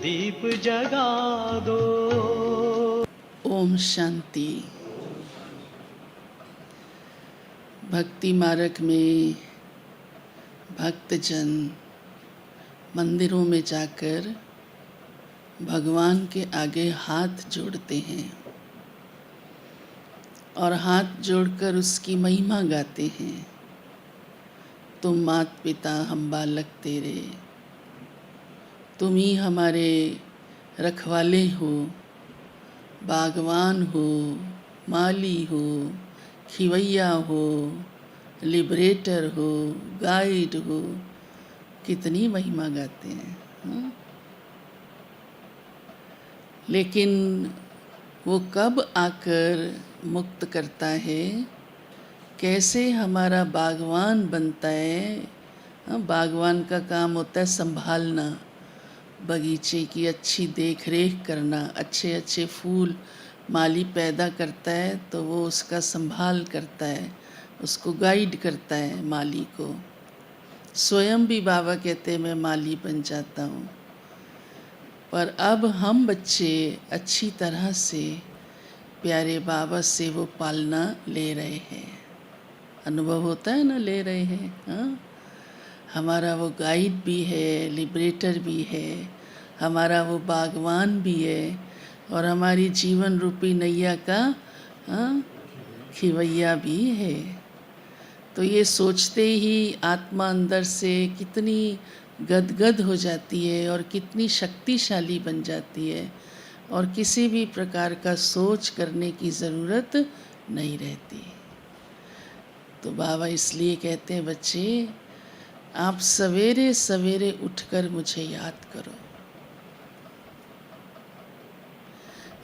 दीप जगा दो। ओम शांति। भक्ति मार्ग में भक्तजन मंदिरों में जाकर भगवान के आगे हाथ जोड़ते हैं और हाथ जोड़कर उसकी महिमा गाते हैं। तुम मात पिता हम बालक तेरे, तुम ही हमारे रखवाले हो, बागवान हो, माली हो, खिवैया हो, लिबरेटर हो, गाइड हो। कितनी महिमा गाते हैं, हाँ? लेकिन वो कब आकर मुक्त करता है, कैसे हमारा बागवान बनता है। हाँ, बागवान का काम होता है संभालना, बगीचे की अच्छी देख रेख करना। अच्छे अच्छे फूल माली पैदा करता है तो वो उसका संभाल करता है, उसको गाइड करता है माली को। स्वयं भी बाबा कहते हैं मैं माली बन जाता हूँ। पर अब हम बच्चे अच्छी तरह से प्यारे बाबा से वो पालना ले रहे हैं। अनुभव होता है ना, ले रहे हैं। हाँ, हमारा वो गाइड भी है, लिबरेटर भी है, हमारा वो बागवान भी है और हमारी जीवन रूपी नैया का खिवैया भी है। तो ये सोचते ही आत्मा अंदर से कितनी गदगद हो जाती है और कितनी शक्तिशाली बन जाती है और किसी भी प्रकार का सोच करने की ज़रूरत नहीं रहती। तो बाबा इसलिए कहते हैं बच्चे, आप सवेरे सवेरे उठकर मुझे याद करो।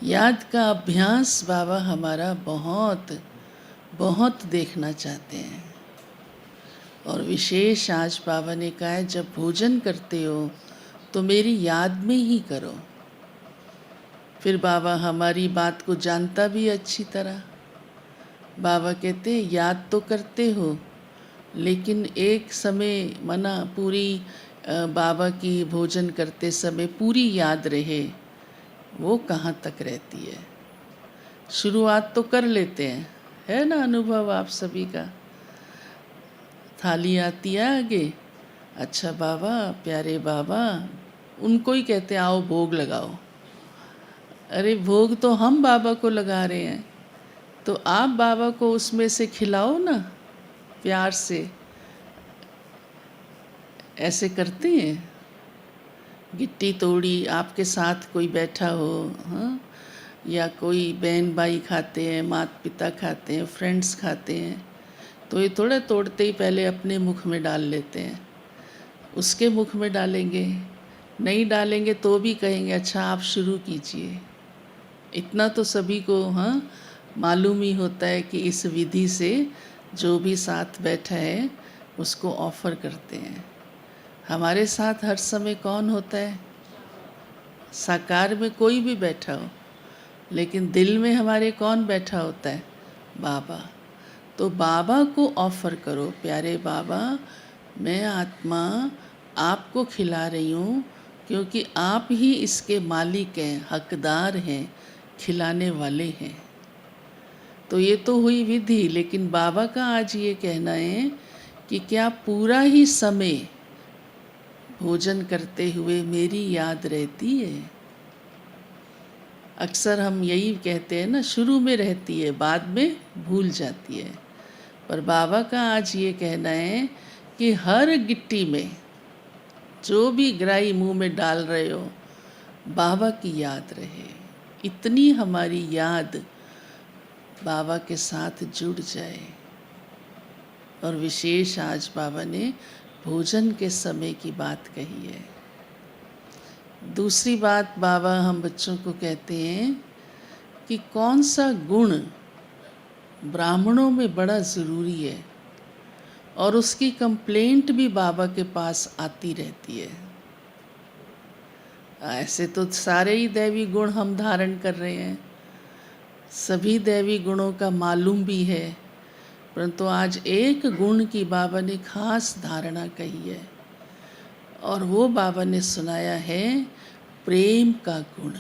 याद का अभ्यास बाबा हमारा बहुत बहुत देखना चाहते हैं। और विशेष आज बाबा ने कहा है जब भोजन करते हो तो मेरी याद में ही करो। फिर बाबा हमारी बात को जानता भी अच्छी तरह। बाबा कहते हैं याद तो करते हो, लेकिन एक समय मना पूरी बाबा की भोजन करते समय पूरी याद रहे, वो कहाँ तक रहती है। शुरुआत तो कर लेते हैं, है ना अनुभव आप सभी का। थाली आती है आगे, अच्छा बाबा, प्यारे बाबा, उनको ही कहते हैं आओ भोग लगाओ। अरे भोग तो हम बाबा को लगा रहे हैं, तो आप बाबा को उसमें से खिलाओ ना प्यार से। ऐसे करते हैं। गिट्टी तोड़ी, आपके साथ कोई बैठा हो, हाँ, या कोई बहन भाई खाते हैं, माता पिता खाते हैं, फ्रेंड्स खाते हैं, तो ये थोड़ा तोड़ते ही पहले अपने मुख में डाल लेते हैं। उसके मुख में डालेंगे, नहीं डालेंगे तो भी कहेंगे अच्छा आप शुरू कीजिए। इतना तो सभी को हाँ मालूम ही होता है कि इस विधि से जो भी साथ बैठा है उसको ऑफ़र करते हैं। हमारे साथ हर समय कौन होता है? साकार में कोई भी बैठा हो, लेकिन दिल में हमारे कौन बैठा होता है? बाबा। तो बाबा को ऑफ़र करो, प्यारे बाबा मैं आत्मा आपको खिला रही हूँ, क्योंकि आप ही इसके मालिक हैं, हकदार हैं, खिलाने वाले हैं। तो ये तो हुई विधि, लेकिन बाबा का आज ये कहना है कि क्या पूरा ही समय भोजन करते हुए मेरी याद रहती है? अक्सर हम यही कहते हैं ना, शुरू में रहती है, बाद में भूल जाती है। पर बाबा का आज ये कहना है कि हर गिट्टी में जो भी ग्राही मुंह में डाल रहे हो, बाबा की याद रहे। इतनी हमारी याद बाबा के साथ जुड़ जाए। और विशेष आज बाबा ने भोजन के समय की बात कही है। दूसरी बात बाबा हम बच्चों को कहते हैं कि कौन सा गुण ब्राह्मणों में बड़ा ज़रूरी है, और उसकी कंप्लेंट भी बाबा के पास आती रहती है। ऐसे तो सारे ही दैवी गुण हम धारण कर रहे हैं, सभी दैवी गुणों का मालूम भी है, परंतु आज एक गुण की बाबा ने खास धारणा कही है, और वो बाबा ने सुनाया है प्रेम का गुण,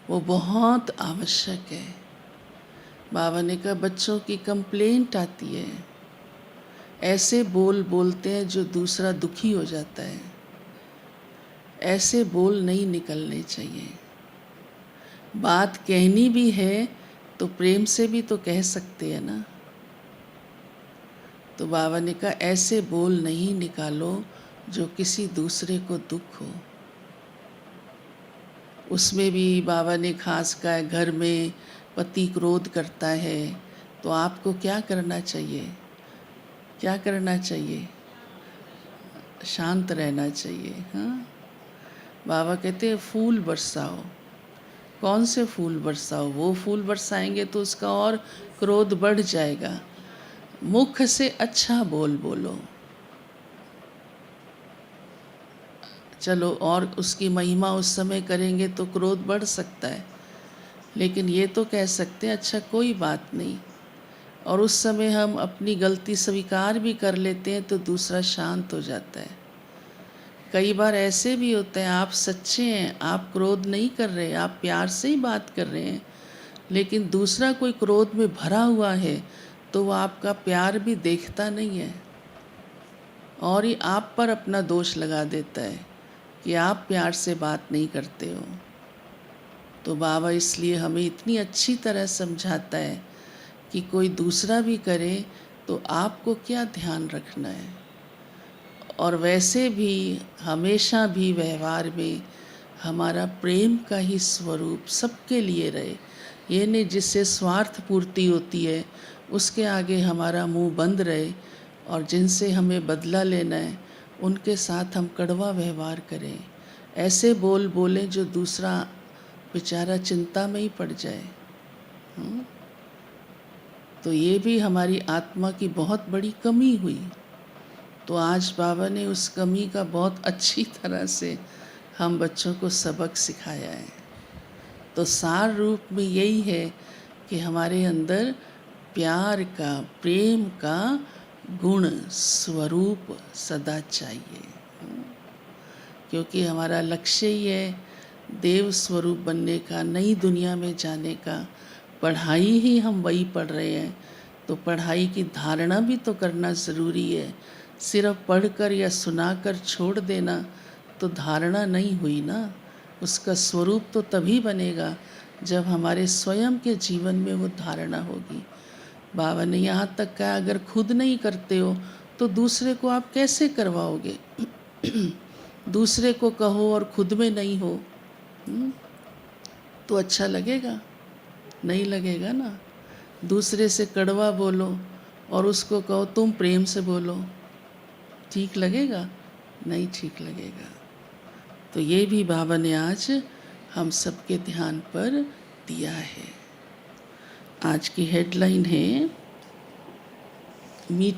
वो बहुत आवश्यक है। बाबा ने कहा बच्चों की कंप्लेंट आती है, ऐसे बोल बोलते हैं जो दूसरा दुखी हो जाता है। ऐसे बोल नहीं निकलने चाहिए। बात कहनी भी है तो प्रेम से भी तो कह सकते हैं ना। तो बाबा ने कहा ऐसे बोल नहीं निकालो जो किसी दूसरे को दुख हो। उसमें भी बाबा ने खास कहा घर में पति क्रोध करता है तो आपको क्या करना चाहिए? क्या करना चाहिए? शांत रहना चाहिए। हाँ, बाबा कहते हैं फूल बरसाओ। कौन से फूल बरसाओ? वो फूल बरसाएंगे तो उसका और क्रोध बढ़ जाएगा। मुख से अच्छा बोल बोलो। चलो, और उसकी महिमा उस समय करेंगे तो क्रोध बढ़ सकता है, लेकिन ये तो कह सकते हैं अच्छा कोई बात नहीं, और उस समय हम अपनी गलती स्वीकार भी कर लेते हैं तो दूसरा शांत हो जाता है। कई बार ऐसे भी होता है आप सच्चे हैं, आप क्रोध नहीं कर रहे, आप प्यार से ही बात कर रहे हैं, लेकिन दूसरा कोई क्रोध में भरा हुआ है तो वो आपका प्यार भी देखता नहीं है और ही आप पर अपना दोष लगा देता है कि आप प्यार से बात नहीं करते हो। तो बाबा इसलिए हमें इतनी अच्छी तरह समझाता है कि कोई दूसरा भी करे तो आपको क्या ध्यान रखना है, और वैसे भी हमेशा भी व्यवहार में हमारा प्रेम का ही स्वरूप सबके लिए रहे। ये नहीं जिससे स्वार्थ पूर्ति होती है उसके आगे हमारा मुंह बंद रहे, और जिनसे हमें बदला लेना है उनके साथ हम कड़वा व्यवहार करें, ऐसे बोल बोलें जो दूसरा बेचारा चिंता में ही पड़ जाए। तो ये भी हमारी आत्मा की बहुत बड़ी कमी हुई। तो आज बाबा ने उस कमी का बहुत अच्छी तरह से हम बच्चों को सबक सिखाया है। तो सार रूप में यही है कि हमारे अंदर प्यार का, प्रेम का गुण स्वरूप सदा चाहिए, क्योंकि हमारा लक्ष्य ही है देव स्वरूप बनने का, नई दुनिया में जाने का। पढ़ाई ही हम वही पढ़ रहे हैं तो पढ़ाई की धारणा भी तो करना ज़रूरी है। सिर्फ पढ़कर या सुनाकर छोड़ देना तो धारणा नहीं हुई ना। उसका स्वरूप तो तभी बनेगा जब हमारे स्वयं के जीवन में वो धारणा होगी। बाबा ने यहाँ तक कहा अगर खुद नहीं करते हो तो दूसरे को आप कैसे करवाओगे? दूसरे को कहो और खुद में नहीं हो तो अच्छा लगेगा? नहीं लगेगा ना। दूसरे से कड़वा बोलो और उसको कहो तुम प्रेम से बोलो, ठीक लगेगा? नहीं ठीक लगेगा। तो ये भी बाबा ने आज हम सबके ध्यान पर दिया है। आज की हेडलाइन है मीट